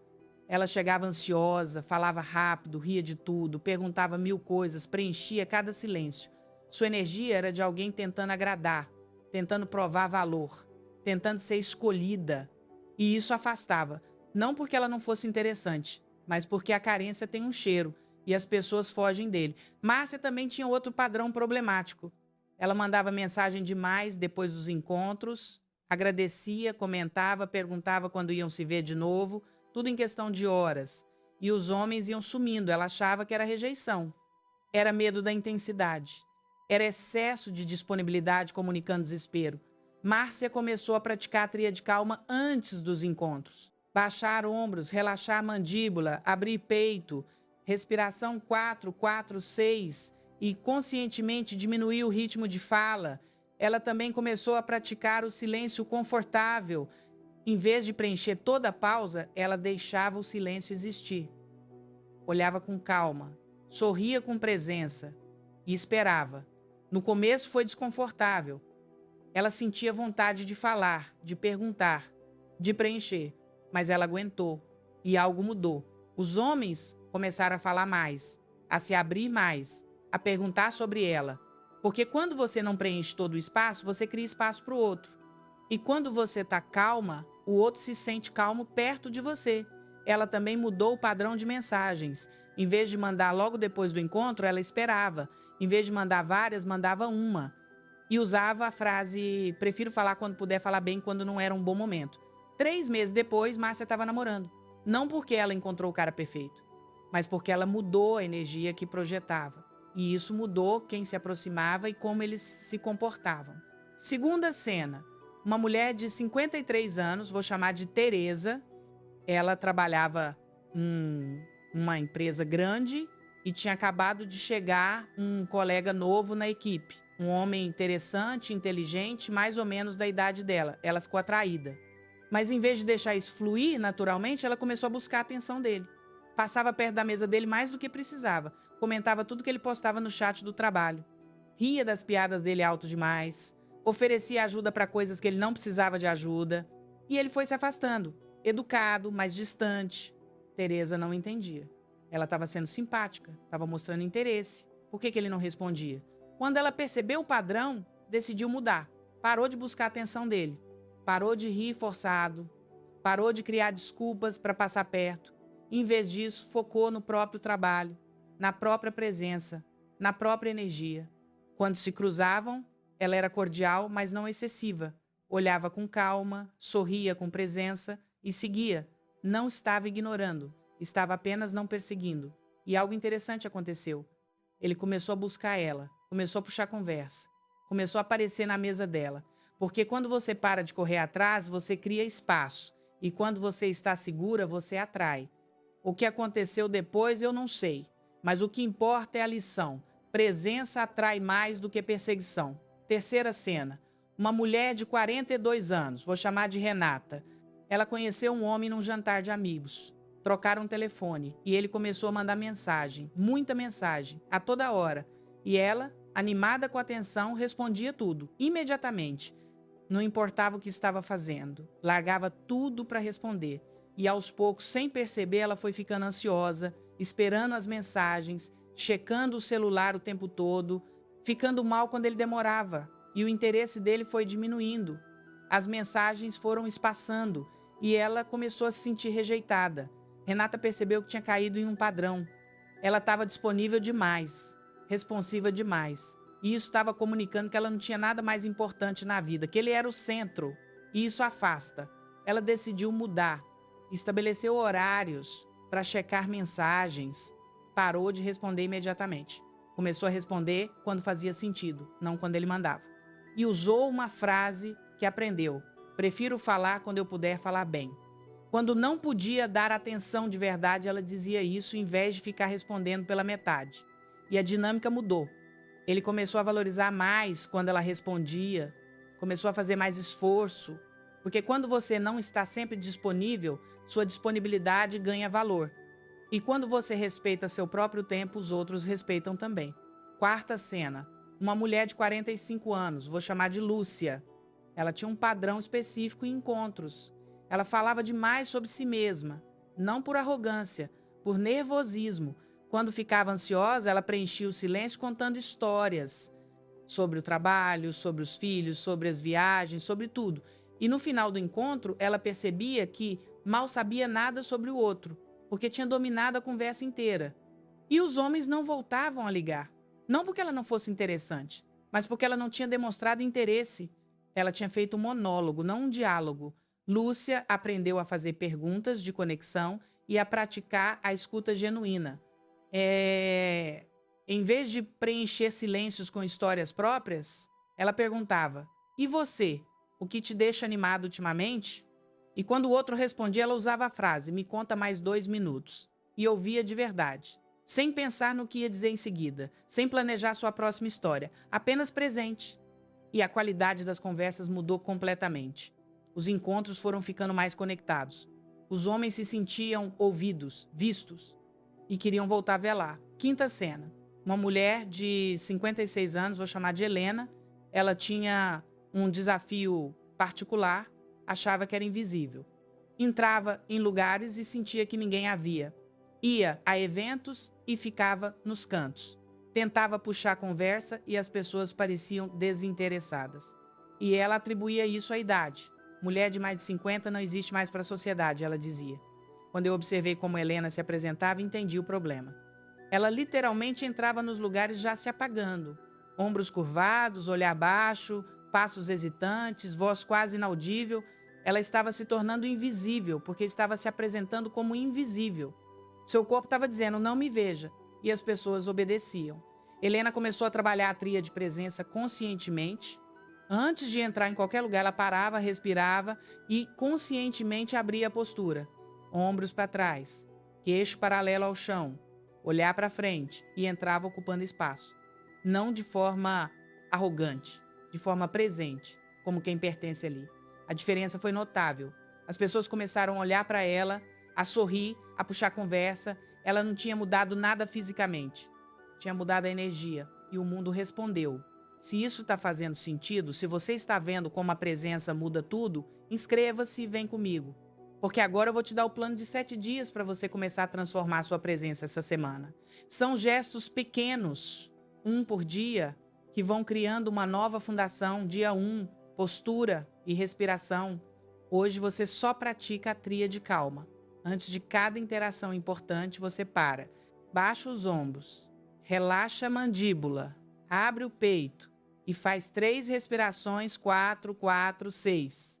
Ela chegava ansiosa, falava rápido, ria de tudo, perguntava 1000 coisas, preenchia cada silêncio. Sua energia era de alguém tentando agradar, tentando provar valor, tentando ser escolhida. E isso afastava, não porque ela não fosse interessante, mas porque a carência tem um cheiro e as pessoas fogem dele. Márcia também tinha outro padrão problemático. Ela mandava mensagem demais depois dos encontros, agradecia, comentava, perguntava quando iam se ver de novo, tudo em questão de horas. E os homens iam sumindo, ela achava que era rejeição. Era medo da intensidade. Era excesso de disponibilidade comunicando desespero. Márcia começou a praticar a tríade calma antes dos encontros. Baixar ombros, relaxar a mandíbula, abrir peito, respiração 4, 4, 6 e conscientemente diminuir o ritmo de fala. Ela também começou a praticar o silêncio confortável. Em vez de preencher toda a pausa, ela deixava o silêncio existir. Olhava com calma, sorria com presença e esperava. No começo foi desconfortável. Ela sentia vontade de falar, de perguntar, de preencher, mas ela aguentou e algo mudou. Os homens começaram a falar mais, a se abrir mais, a perguntar sobre ela. Porque quando você não preenche todo o espaço, você cria espaço para o outro. E quando você está calma, o outro se sente calmo perto de você. Ela também mudou o padrão de mensagens. Em vez de mandar logo depois do encontro, ela esperava. Em vez de mandar várias, mandava uma. E usava a frase: prefiro falar quando puder, falar bem quando não era um bom momento. 3 meses depois, Márcia estava namorando. Não porque ela encontrou o cara perfeito, mas porque ela mudou a energia que projetava. E isso mudou quem se aproximava e como eles se comportavam. Segunda cena. Uma mulher de 53 anos, vou chamar de Tereza. Ela trabalhava em uma empresa grande e tinha acabado de chegar um colega novo na equipe, Um homem interessante, inteligente, mais ou menos da idade dela. Ela ficou atraída. Mas em vez de deixar isso fluir naturalmente, ela começou a buscar a atenção dele. Passava perto da mesa dele mais do que precisava. Comentava tudo que ele postava no chat do trabalho. Ria das piadas dele alto demais. Oferecia ajuda para coisas que ele não precisava de ajuda. E ele foi se afastando. Educado, mas distante. Teresa não entendia. Ela estava sendo simpática, estava mostrando interesse. Por que ele não respondia? Quando ela percebeu o padrão, decidiu mudar. Parou de buscar a atenção dele. Parou de rir forçado. Parou de criar desculpas para passar perto. Em vez disso, focou no próprio trabalho, na própria presença, na própria energia. Quando se cruzavam, ela era cordial, mas não excessiva. Olhava com calma, sorria com presença e seguia. Não estava ignorando, estava apenas não perseguindo. E algo interessante aconteceu. Ele começou a buscar ela, começou a puxar conversa, começou a aparecer na mesa dela. Porque quando você para de correr atrás, você cria espaço. E quando você está segura, você atrai. O que aconteceu depois eu não sei, mas o que importa é a lição. Presença atrai mais do que perseguição. Terceira cena. Uma mulher de 42 anos, vou chamar de Renata. Ela conheceu um homem num jantar de amigos. Trocaram telefone e ele começou a mandar mensagem, muita mensagem, a toda hora. E ela, animada com a atenção, respondia tudo, imediatamente. Não importava o que estava fazendo, largava tudo para responder. E aos poucos, sem perceber, ela foi ficando ansiosa, esperando as mensagens, checando o celular o tempo todo, ficando mal quando ele demorava. E o interesse dele foi diminuindo. As mensagens foram espaçando e ela começou a se sentir rejeitada. Renata percebeu que tinha caído em um padrão. Ela estava disponível demais, responsiva demais. E isso estava comunicando que ela não tinha nada mais importante na vida, que ele era o centro. E isso afasta. Ela decidiu mudar. Estabeleceu horários para checar mensagens. Parou de responder imediatamente. Começou a responder quando fazia sentido, não quando ele mandava. E usou uma frase que aprendeu. Prefiro falar quando eu puder falar bem. Quando não podia dar atenção de verdade, ela dizia isso em vez de ficar respondendo pela metade. E a dinâmica mudou. Ele começou a valorizar mais quando ela respondia, começou a fazer mais esforço, porque quando você não está sempre disponível, sua disponibilidade ganha valor. E quando você respeita seu próprio tempo, os outros respeitam também. Quarta cena. Uma mulher de 45 anos, vou chamar de Lúcia. Ela tinha um padrão específico em encontros. Ela falava demais sobre si mesma, não por arrogância, por nervosismo. Quando ficava ansiosa, ela preenchia o silêncio contando histórias sobre o trabalho, sobre os filhos, sobre as viagens, sobre tudo. E no final do encontro, ela percebia que mal sabia nada sobre o outro, porque tinha dominado a conversa inteira. E os homens não voltavam a ligar. Não porque ela não fosse interessante, mas porque ela não tinha demonstrado interesse. Ela tinha feito um monólogo, não um diálogo. Lúcia aprendeu a fazer perguntas de conexão e a praticar a escuta genuína. Em vez de preencher silêncios com histórias próprias, ela perguntava: e você? O que te deixa animado ultimamente? E quando o outro respondia, ela usava a frase: me conta mais 2 minutos. E ouvia de verdade, sem pensar no que ia dizer em seguida, sem planejar sua próxima história, apenas presente. E a qualidade das conversas mudou completamente. Os encontros foram ficando mais conectados. Os homens se sentiam ouvidos, vistos e queriam voltar a ver lá. Quinta cena. Uma mulher de 56 anos, vou chamar de Helena, ela tinha um desafio particular, achava que era invisível. Entrava em lugares e sentia que ninguém a via. Ia a eventos e ficava nos cantos. Tentava puxar conversa e as pessoas pareciam desinteressadas. E ela atribuía isso à idade. Mulher de mais de 50 não existe mais para a sociedade, ela dizia. Quando eu observei como Helena se apresentava, entendi o problema. Ela literalmente entrava nos lugares já se apagando. Ombros curvados, olhar baixo, passos hesitantes, voz quase inaudível. Ela estava se tornando invisível, porque estava se apresentando como invisível. Seu corpo estava dizendo, não me veja, e as pessoas obedeciam. Helena começou a trabalhar a tríade de presença conscientemente. Antes de entrar em qualquer lugar, ela parava, respirava e conscientemente abria a postura. Ombros para trás, queixo paralelo ao chão, olhar para frente e entrava ocupando espaço. Não de forma arrogante, de forma presente, como quem pertence ali. A diferença foi notável. As pessoas começaram a olhar para ela, a sorrir, a puxar conversa. Ela não tinha mudado nada fisicamente. Tinha mudado a energia. E o mundo respondeu. Se isso está fazendo sentido, se você está vendo como a presença muda tudo, inscreva-se e vem comigo. Porque agora eu vou te dar o plano de 7 dias para você começar a transformar a sua presença essa semana. São gestos pequenos, um por dia, que vão criando uma nova fundação. Dia 1, postura e respiração. Hoje você só pratica a tríade calma. Antes de cada interação importante, você para. Baixa os ombros, relaxa a mandíbula, abre o peito e faz 3 respirações, 4, 4, 6.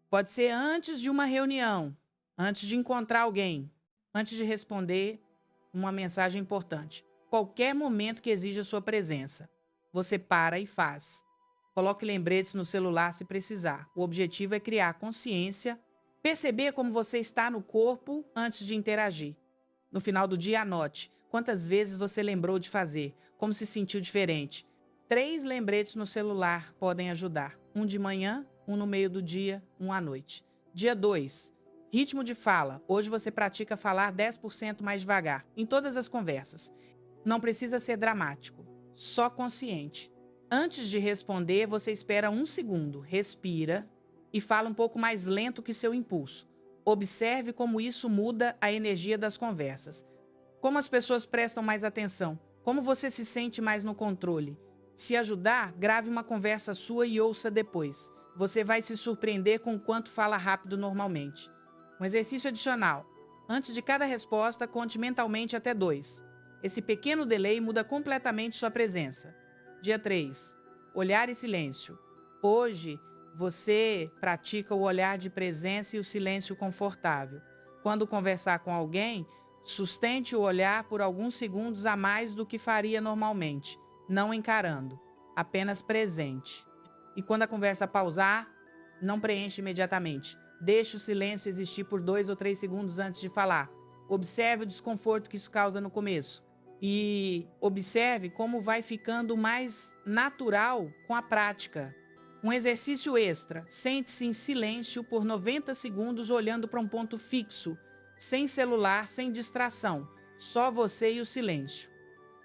Pode ser antes de uma reunião, antes de encontrar alguém, antes de responder uma mensagem importante. Qualquer momento que exija sua presença, você para e faz. Coloque lembretes no celular se precisar. O objetivo é criar consciência, perceber como você está no corpo antes de interagir. No final do dia, anote quantas vezes você lembrou de fazer, como se sentiu diferente. 3 lembretes no celular podem ajudar. Um de manhã, um no meio do dia, um à noite. Dia 2. Ritmo de fala. Hoje você pratica falar 10% mais devagar, em todas as conversas. Não precisa ser dramático, só consciente. Antes de responder, você espera 1 segundo, respira e fala um pouco mais lento que seu impulso. Observe como isso muda a energia das conversas. Como as pessoas prestam mais atenção, como você se sente mais no controle. Se ajudar, grave uma conversa sua e ouça depois. Você vai se surpreender com o quanto fala rápido normalmente. Um exercício adicional. Antes de cada resposta, conte mentalmente até 2. Esse pequeno delay muda completamente sua presença. Dia 3. Olhar e silêncio. Hoje, você pratica o olhar de presença e o silêncio confortável. Quando conversar com alguém, sustente o olhar por alguns segundos a mais do que faria normalmente, não encarando, apenas presente. E quando a conversa pausar, não preencha imediatamente. Deixe o silêncio existir por 2 ou 3 segundos antes de falar. Observe o desconforto que isso causa no começo. E observe como vai ficando mais natural com a prática. Um exercício extra. Sente-se em silêncio por 90 segundos olhando para um ponto fixo, sem celular, sem distração. Só você e o silêncio.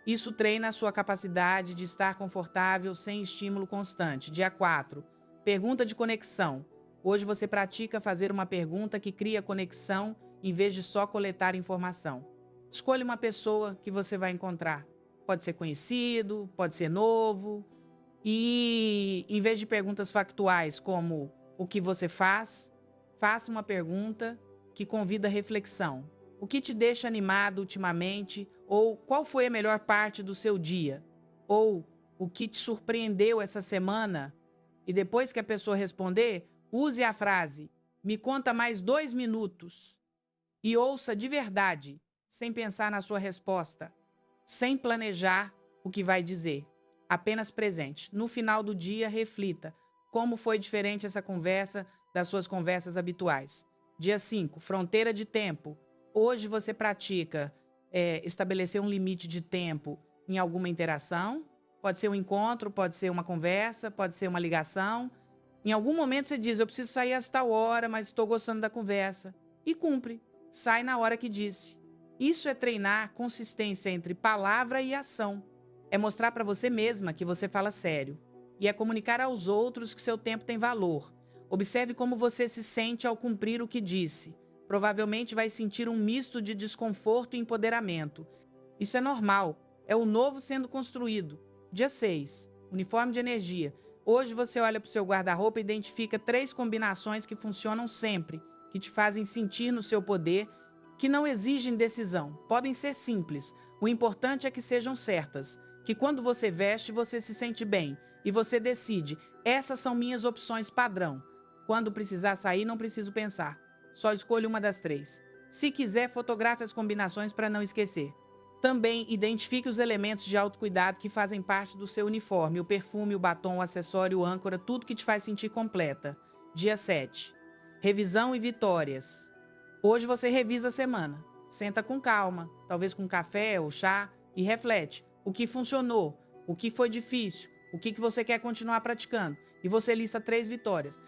Isso treina a sua capacidade de estar confortável sem estímulo constante. Dia 4. Pergunta de conexão. Hoje você pratica fazer uma pergunta que cria conexão em vez de só coletar informação. Escolha uma pessoa que você vai encontrar. Pode ser conhecido, pode ser novo. E em vez de perguntas factuais como o que você faz, faça uma pergunta que convida a reflexão. O que te deixa animado ultimamente? Ou qual foi a melhor parte do seu dia? Ou o que te surpreendeu essa semana? E depois que a pessoa responder, use a frase: me conta mais 2 minutos. E ouça de verdade, sem pensar na sua resposta, sem planejar o que vai dizer. Apenas presente. No final do dia, reflita como foi diferente essa conversa das suas conversas habituais. Dia 5, fronteira de tempo. Hoje você pratica estabelecer um limite de tempo em alguma interação. Pode ser um encontro, pode ser uma conversa, pode ser uma ligação. Em algum momento você diz: eu preciso sair a tal hora, mas estou gostando da conversa. E cumpre. Sai na hora que disse. Isso é treinar consistência entre palavra e ação. É mostrar para você mesma que você fala sério. E é comunicar aos outros que seu tempo tem valor. Observe como você se sente ao cumprir o que disse. Provavelmente vai sentir um misto de desconforto e empoderamento. Isso é normal. É o novo sendo construído. Dia 6. Uniforme de energia. Hoje você olha para o seu guarda-roupa e identifica 3 combinações que funcionam sempre, que te fazem sentir no seu poder, que não exigem decisão. Podem ser simples. O importante é que sejam certas. Que quando você veste, você se sente bem. E você decide: essas são minhas opções padrão. Quando precisar sair, não preciso pensar. Só escolho uma das 3. Se quiser, fotografe as combinações para não esquecer. Também identifique os elementos de autocuidado que fazem parte do seu uniforme: o perfume, o batom, o acessório, o âncora, tudo que te faz sentir completa. Dia 7. Revisão e vitórias. Hoje você revisa a semana. Senta com calma, talvez com café ou chá, e reflete: o que funcionou, o que foi difícil, O que você quer continuar praticando? E você lista 3 vitórias.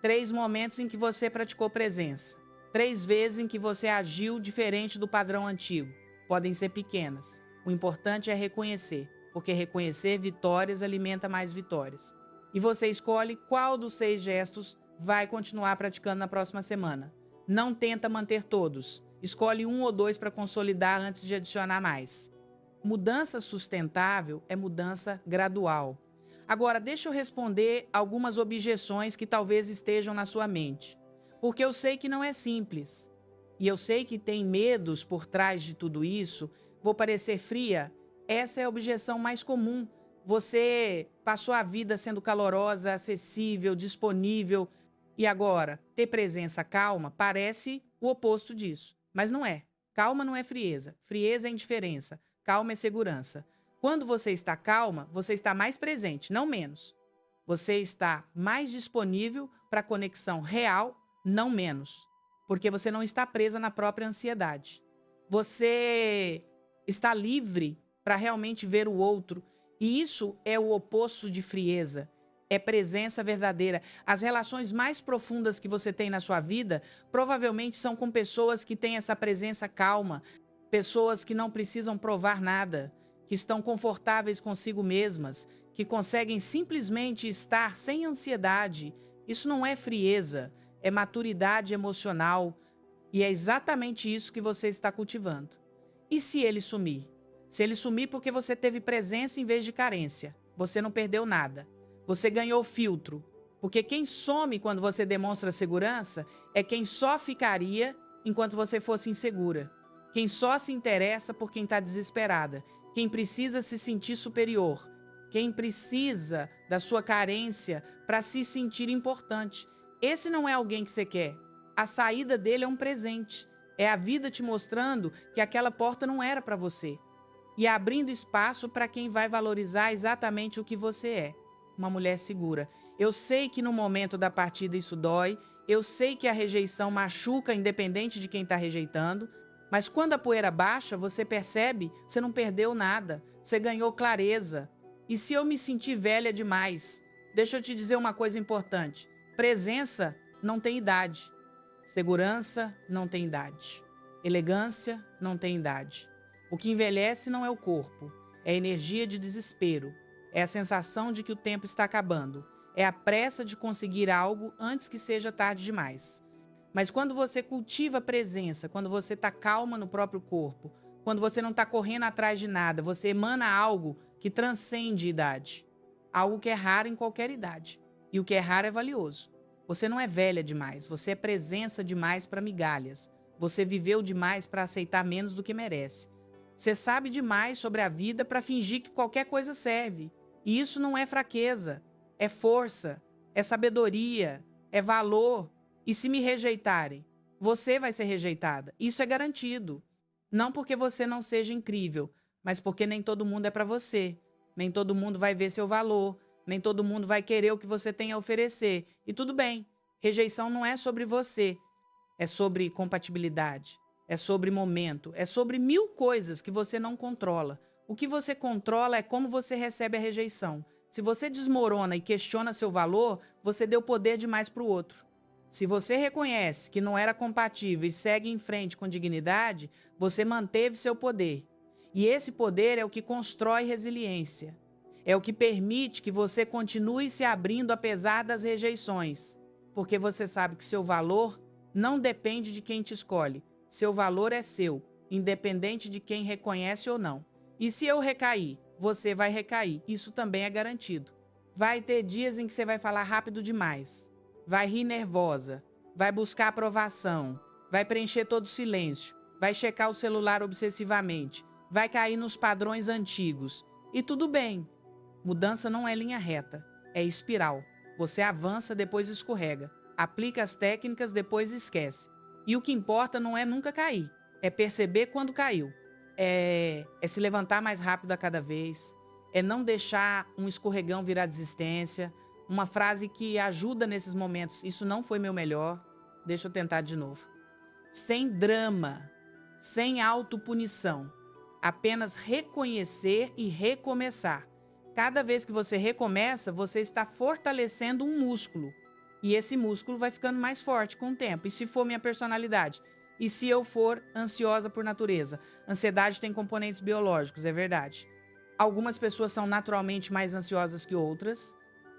3 momentos em que você praticou presença. 3 vezes em que você agiu diferente do padrão antigo. Podem ser pequenas. O importante é reconhecer, porque reconhecer vitórias alimenta mais vitórias. E você escolhe qual dos 6 gestos vai continuar praticando na próxima semana. Não tenta manter todos. Escolhe 1 ou 2 para consolidar antes de adicionar mais. Mudança sustentável é mudança gradual. Agora, deixa eu responder algumas objeções que talvez estejam na sua mente. Porque eu sei que não é simples. E eu sei que tem medos por trás de tudo isso. Vou parecer fria? Essa é a objeção mais comum. Você passou a vida sendo calorosa, acessível, disponível. E agora, ter presença calma parece o oposto disso. Mas não é. Calma não é frieza. Frieza é indiferença. Calma é segurança. Quando você está calma, você está mais presente, não menos. Você está mais disponível para a conexão real, não menos. Porque você não está presa na própria ansiedade. Você está livre para realmente ver o outro. E isso é o oposto de frieza. É presença verdadeira. As relações mais profundas que você tem na sua vida provavelmente são com pessoas que têm essa presença calma, pessoas que não precisam provar nada, que estão confortáveis consigo mesmas, que conseguem simplesmente estar sem ansiedade. Isso não é frieza, é maturidade emocional. E é exatamente isso que você está cultivando. E se ele sumir? Se ele sumir porque você teve presença em vez de carência, você não perdeu nada. Você ganhou filtro, porque quem some quando você demonstra segurança é quem só ficaria enquanto você fosse insegura. Quem só se interessa por quem está desesperada. Quem precisa se sentir superior. Quem precisa da sua carência para se sentir importante. Esse não é alguém que você quer. A saída dele é um presente. É a vida te mostrando que aquela porta não era para você. E abrindo espaço para quem vai valorizar exatamente o que você é. Uma mulher segura. Eu sei que no momento da partida isso dói, eu sei que a rejeição machuca independente de quem está rejeitando, mas quando a poeira baixa, você percebe, você não perdeu nada, você ganhou clareza. E se eu me sentir velha demais? Deixa eu te dizer uma coisa importante. Presença não tem idade. Segurança não tem idade. Elegância não tem idade. O que envelhece não é o corpo, é a energia de desespero. É a sensação de que o tempo está acabando. É a pressa de conseguir algo antes que seja tarde demais. Mas quando você cultiva a presença, quando você está calma no próprio corpo, quando você não está correndo atrás de nada, você emana algo que transcende idade. Algo que é raro em qualquer idade. E o que é raro é valioso. Você não é velha demais, você é presença demais para migalhas. Você viveu demais para aceitar menos do que merece. Você sabe demais sobre a vida para fingir que qualquer coisa serve. E isso não é fraqueza, é força, é sabedoria, é valor. E se me rejeitarem, você vai ser rejeitada. Isso é garantido. Não porque você não seja incrível, mas porque nem todo mundo é para você. Nem todo mundo vai ver seu valor, nem todo mundo vai querer o que você tem a oferecer. E tudo bem, rejeição não é sobre você, é sobre compatibilidade, é sobre momento, é sobre 1000 coisas que você não controla. O que você controla é como você recebe a rejeição. Se você desmorona e questiona seu valor, você deu poder demais para o outro. Se você reconhece que não era compatível e segue em frente com dignidade, você manteve seu poder. E esse poder é o que constrói resiliência. É o que permite que você continue se abrindo apesar das rejeições. Porque você sabe que seu valor não depende de quem te escolhe. Seu valor é seu, independente de quem reconhece ou não. E se eu recair, você vai recair. Isso também é garantido. Vai ter dias em que você vai falar rápido demais. Vai rir nervosa. Vai buscar aprovação. Vai preencher todo o silêncio. Vai checar o celular obsessivamente. Vai cair nos padrões antigos. E tudo bem. Mudança não é linha reta. É espiral. Você avança, depois escorrega. Aplica as técnicas, depois esquece. E o que importa não é nunca cair. É perceber quando caiu. É se levantar mais rápido a cada vez, é não deixar um escorregão virar desistência. Uma frase que ajuda nesses momentos: isso não foi meu melhor, deixa eu tentar de novo. Sem drama, sem autopunição, apenas reconhecer e recomeçar. Cada vez que você recomeça, você está fortalecendo um músculo. E esse músculo vai ficando mais forte com o tempo. E se for minha personalidade? E se eu for ansiosa por natureza? Ansiedade tem componentes biológicos, é verdade. Algumas pessoas são naturalmente mais ansiosas que outras.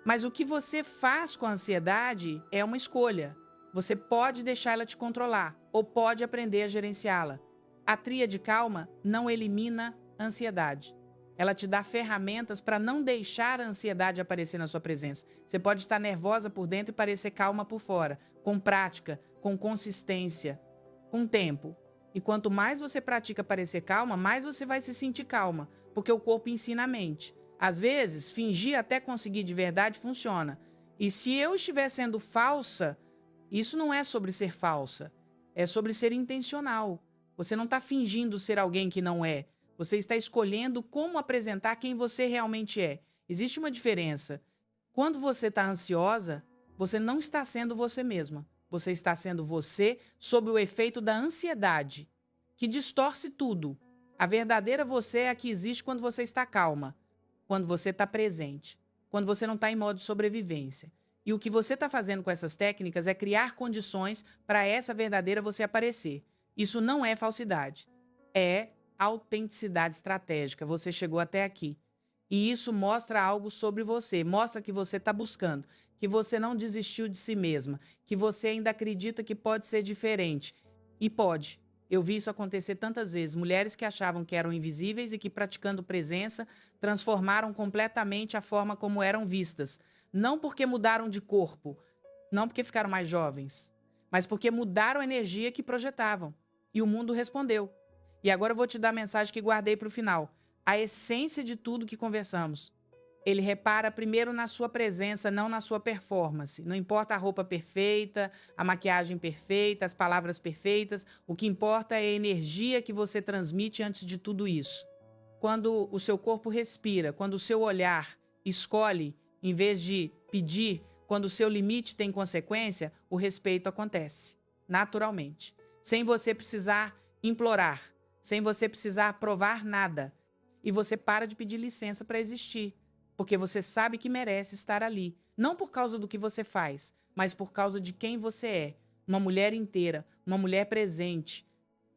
Mas o que você faz com a ansiedade é uma escolha. Você pode deixar ela te controlar ou pode aprender a gerenciá-la. A tríade calma não elimina a ansiedade. Ela te dá ferramentas para não deixar a ansiedade aparecer na sua presença. Você pode estar nervosa por dentro e parecer calma por fora, com prática, com consistência, com tempo. E quanto mais você pratica parecer calma, mais você vai se sentir calma, porque o corpo ensina a mente. Às vezes, fingir até conseguir de verdade funciona. E se eu estiver sendo falsa, isso não é sobre ser falsa, é sobre ser intencional. Você não está fingindo ser alguém que não é. Você está escolhendo como apresentar quem você realmente é. Existe uma diferença. Quando você está ansiosa, você não está sendo você mesma. Você está sendo você sob o efeito da ansiedade, que distorce tudo. A verdadeira você é a que existe quando você está calma, quando você está presente, quando você não está em modo de sobrevivência. E o que você está fazendo com essas técnicas é criar condições para essa verdadeira você aparecer. Isso não é falsidade. É autenticidade estratégica. Você chegou até aqui. E isso mostra algo sobre você. Mostra que você está buscando, que você não desistiu de si mesma, que você ainda acredita que pode ser diferente. E pode. Eu vi isso acontecer tantas vezes. Mulheres que achavam que eram invisíveis e que, praticando presença, transformaram completamente a forma como eram vistas. Não porque mudaram de corpo, não porque ficaram mais jovens, mas porque mudaram a energia que projetavam. E o mundo respondeu. E agora eu vou te dar a mensagem que guardei para o final. A essência de tudo que conversamos. Ele repara primeiro na sua presença, não na sua performance. Não importa a roupa perfeita, a maquiagem perfeita, as palavras perfeitas. O que importa é a energia que você transmite antes de tudo isso. Quando o seu corpo respira, quando o seu olhar escolhe, em vez de pedir, quando o seu limite tem consequência, o respeito acontece, naturalmente. Sem você precisar implorar, sem você precisar provar nada. E você para de pedir licença para existir, porque você sabe que merece estar ali. Não por causa do que você faz, mas por causa de quem você é. Uma mulher inteira, uma mulher presente,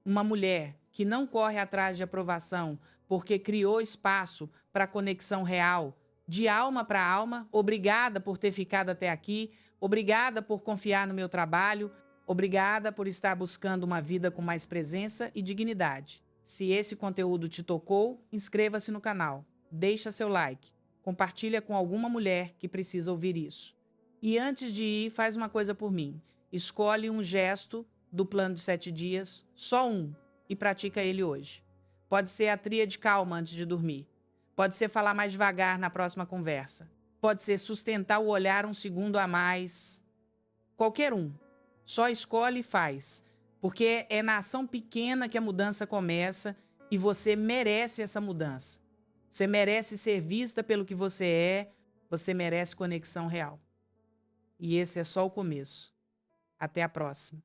uma mulher que não corre atrás de aprovação, porque criou espaço para conexão real, de alma para alma. Obrigada por ter ficado até aqui, obrigada por confiar no meu trabalho, obrigada por estar buscando uma vida com mais presença e dignidade. Se esse conteúdo te tocou, inscreva-se no canal, deixa seu like, compartilha com alguma mulher que precisa ouvir isso. E antes de ir, faz uma coisa por mim. Escolhe um gesto do plano de 7 dias, só um, e pratica ele hoje. Pode ser a tríade calma antes de dormir. Pode ser falar mais devagar na próxima conversa. Pode ser sustentar o olhar um segundo a mais. Qualquer um. Só escolhe e faz. Porque é na ação pequena que a mudança começa e você merece essa mudança. Você merece ser vista pelo que você é, você merece conexão real. E esse é só o começo. Até a próxima.